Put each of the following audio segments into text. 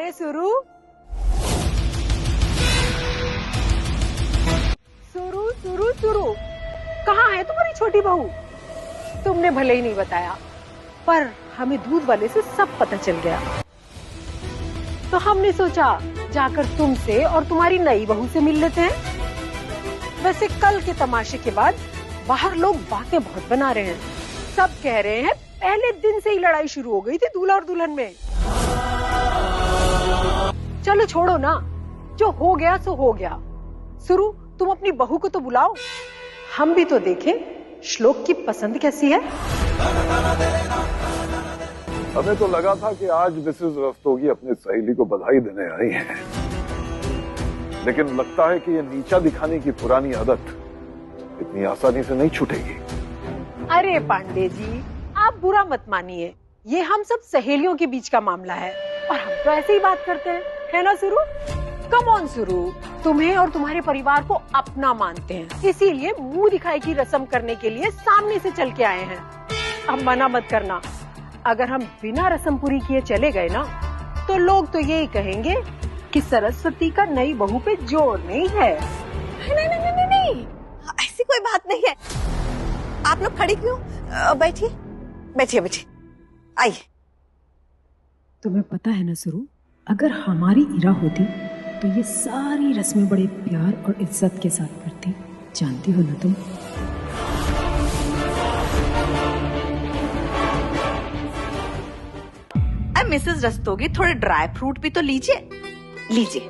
अरे सुरु, सुरु सुरु सुरु, कहाँ है तुम्हारी छोटी बहू? तुमने भले ही नहीं बताया, पर हमें दूध वाले से सब पता चल गया। तो हमने सोचा जाकर तुमसे और तुम्हारी नई बहू से मिल लेते हैं। वैसे कल के तमाशे के बाद बाहर लोग बातें बहुत बना रहे हैं। सब कह रहे हैं पहले दिन से ही लड़ाई शुरू हो गई थी दूल्हा और दुल्हन में। चलो छोड़ो ना, जो हो गया सो हो गया। सुरु, तुम अपनी बहू को तो बुलाओ, हम भी तो देखें श्लोक की पसंद कैसी है। हमें तो लगा था कि आज मिसेस रस्तोगी अपनी सहेली को बधाई देने आई हैं, लेकिन लगता है कि ये नीचा दिखाने की पुरानी आदत इतनी आसानी से नहीं छूटेगी। अरे पांडे जी, आप बुरा मत मानिए, ये हम सब सहेलियों के बीच का मामला है और हम तो ऐसे ही बात करते हैं, है ना सुरु? कम ऑन सुरु, तुम्हें और तुम्हारे परिवार को अपना मानते हैं, इसीलिए मुंह दिखाई की रस्म करने के लिए सामने से चल के आए हैं। अब मना मत करना, अगर हम बिना रस्म पूरी किए चले गए ना, तो लोग तो यही कहेंगे कि सरस्वती का नई बहू पे जोर नहीं है। नहीं नहीं नहीं नहीं, ऐसी कोई बात नहीं है। आप लोग खड़ी क्यों? बैठिए बैठिए बैठिए, आइए। तुम्हें पता है ना सुरु, अगर हमारी इरा होती तो ये सारी रस्में बड़े प्यार और इज्जत के साथ करती, जानती हो ना तुम? मिसेस रस्तोगी, थोड़े ड्राई फ्रूट भी तो लीजिए, लीजिए।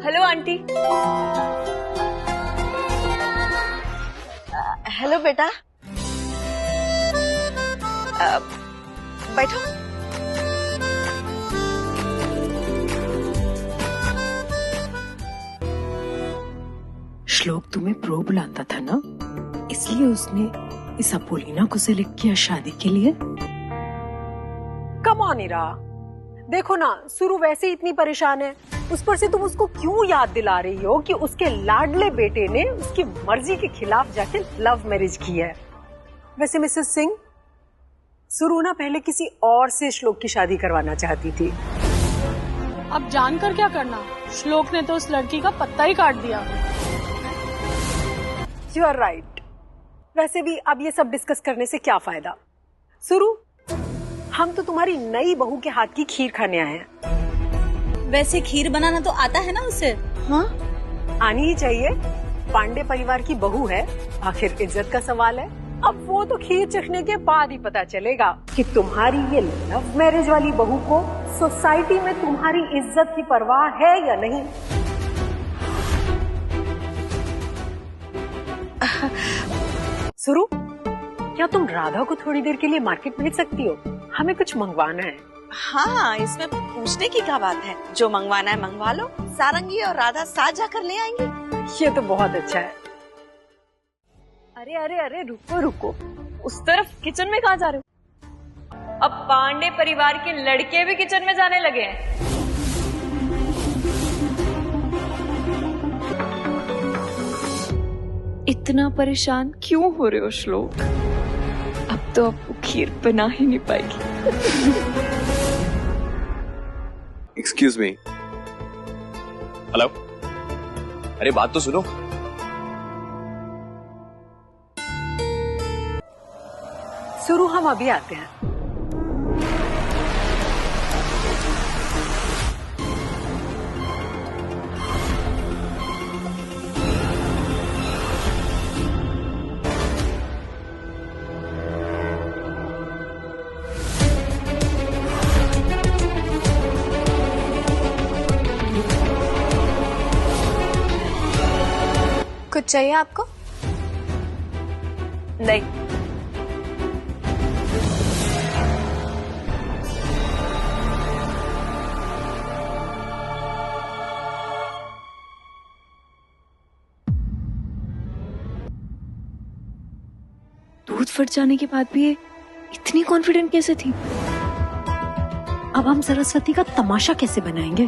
Hello aunty. हेलो बेटा, बैठो। श्लोक तुम्हें प्रो बुलाता था ना, इसलिए उसने इस अपोलिना को सिलेक्ट किया शादी के लिए। कम ऑन इरा, देखो ना सुरु वैसे ही इतनी परेशान है, उस पर से तुम उसको क्यों याद दिला रही हो कि उसके लाडले बेटे ने उसकी मर्जी के खिलाफ जाके लव मैरिज की है। वैसे मिसेस सिंह, सुरु ना पहले किसी और से श्लोक की शादी करवाना चाहती थी। अब जानकर क्या करना, श्लोक ने तो उस लड़की का पत्ता ही काट दिया। You are right. वैसे भी अब ये सब डिस्कस करने से क्या फायदा। सुरु, हम तो तुम्हारी नई बहू के हाथ की खीर खाने आए हैं। वैसे खीर बनाना तो आता है ना उसे? हाँ, आनी ही चाहिए, पांडे परिवार की बहू है, आखिर इज्जत का सवाल है। अब वो तो खीर चखने के बाद ही पता चलेगा कि तुम्हारी ये लव मैरिज वाली बहू को सोसाइटी में तुम्हारी इज्जत की परवाह है या नहीं। सुरु, क्या तुम राधा को थोड़ी देर के लिए मार्केट भेज सकती हो? हमें कुछ मंगवाना है। हाँ, इसमें पूछने की क्या बात है, जो मंगवाना है मंगवा लो, सारंगी और राधा साथ जाकर ले आएंगी। ये तो बहुत अच्छा है। अरे अरे अरे, रुको रुको, उस तरफ किचन में कहाँ जा रहे हो? अब पांडे परिवार के लड़के भी किचन में जाने लगे हैं। इतना परेशान क्यों हो रहे हो श्लोक? अब तो आपको खीर बना ही नहीं पाएगी। Excuse me. हेलो, अरे बात तो सुनो। सुरु, हम अभी आते हैं। कुछ चाहिए आपको? नहीं। दूध फट जाने के बाद भी ये इतनी कॉन्फिडेंट कैसे थी? अब हम सरस्वती का तमाशा कैसे बनाएंगे?